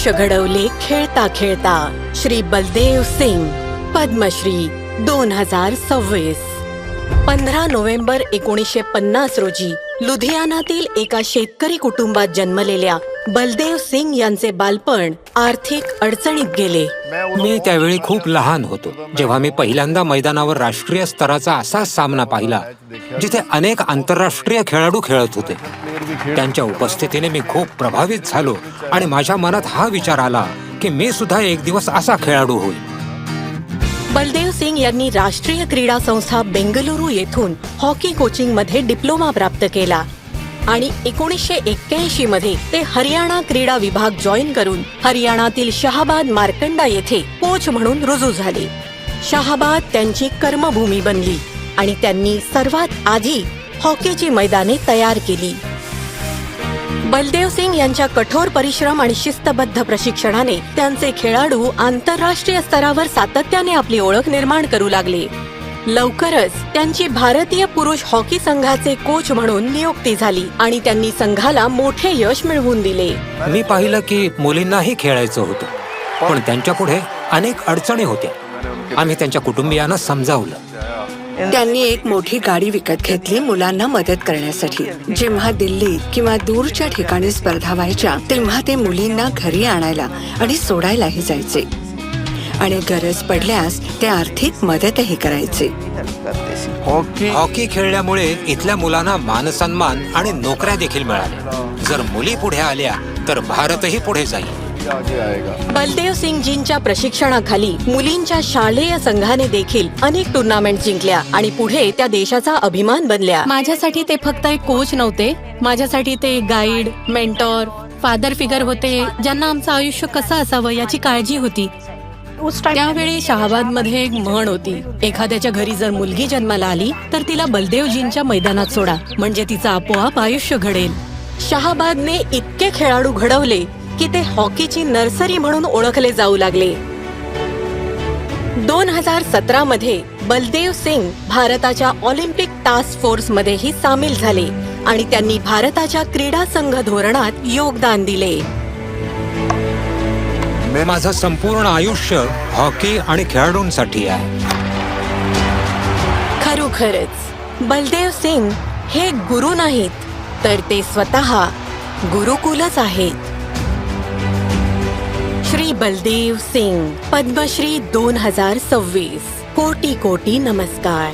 आयुष्य घडवले खेळता खेळता श्री बलदेव सिंग, पद्मश्री 2026। 15 नोव्हेंबर 1950 रोजी लुधियानातील एका शेतकरी कुटुंबात जन्मलेल्या बलदेव सिंग यांचे बालपण आर्थिक अडचणीत गेले। मी त्यावेळी खूप लहान होतो जेव्हा मी पहिल्यांदा मैदानावर राष्ट्रीय स्तराचा असा सामना पाहिला जिथे अनेक आंतरराष्ट्रीय खेळाडू खेळत होते। त्यांच्या उपस्थितीने मी खूप प्रभावित झालो आणि माझ्या मनात हा विचार आला की मी सुद्धा एक दिवस असा खेळाडू होईल। बलदेव सिंग यांनी राष्ट्रीय क्रीडा संस्था बेंगलुरू येथून हॉकी कोचिंग मध्ये डिप्लोमा प्राप्त केला आणि 1981 मध्ये ते हरियाणा क्रीडा विभाग जॉईन करून हरियाणातील शहाबाद मार्कंडा येथे कोच म्हणून रुजू झाले। शहाबाद त्यांची कर्मभूमी बनली आणि त्यांनी सर्वात आधी हॉकीची मैदाने तयार केली। बलदेव सिंग यांच्या कठोर परिश्रम आणि शिस्तबद्ध प्रशिक्षणाने त्यांचे खेळाडू आंतरराष्ट्रीय स्तरावर सातत्याने आपली ओळख निर्माण करू लागले। लवकरच त्यांची भारतीय पुरुष हॉकी संघाचे कोच म्हणून नियुक्ती झाली आणि त्यांनी संघाला मोठे यश मिळवून दिले। मी पाहिलं की मुलींनाही खेळायचं होतं पण त्यांच्या पुढे अनेक अडचणी होत्या। आम्ही त्यांच्या कुटुंबियांना समजावलं। त्यांनी एक मोठी गाडी विकत घेतली मुलांना मदत करण्यासाठी। जेव्हा दिल्लीत किंवा दूरच्या ठिकाणी स्पर्धा व्हायच्या तेव्हा ते मुलींना घरी आणायला आणि सोडायलाही जायचे आणि गरज पडल्यास ते आर्थिक मदतही करायचे। हॉकी खेळल्यामुळे इथल्या मुलांना मानसन्मान आणि नोकऱ्या देखील मिळाल्या। जर मुली पुढे आल्या तर भारतही पुढे जाईल। बलदेव सिंगजींच्या प्रशिक्षणाखाली मुलींच्या शालेय संघाने देखील अनेक टुर्नामेंट जिंकल्या आणि पुढे त्या देशाचा अभिमान बनल्या। माझ्यासाठी ते फक्त एक कोच नव्हते, माझ्यासाठी ते गाईड, मेंटॉर, फादर फिगर होते ज्यांना आमचं आयुष्य कसं असावं याची काळजी होती। त्यावेळी शहाबाद मध्ये एक म्हण होती, एखाद्याच्या घरी जर मुलगी जन्माला आली तर तिला बलदेवजींच्या मैदानात सोडा म्हणजे तिचं आपोआप आयुष्य घडेल। शहाबादने इतके खेळाडू घडवले की ते हॉकीची नर्सरी म्हणून ओळखले जाऊ लागले। 2017 मध्ये बलदेव सिंग भारताच्या ऑलिम्पिक टास्क फोर्स मध्येही सामील झाले आणि त्यांनी भारताच्या क्रीडा संघ धोरणात योगदान दिले। माझं संपूर्ण आयुष्य हॉकी आणि खेळाडूंसाठी आहे। खरोखरच बलदेव सिंग हे गुरु नाहीत तर ते स्वतः गुरुकुलच आहेत। श्री बलदेव सिंग, पद्मश्री 2026। कोटी कोटी नमस्कार।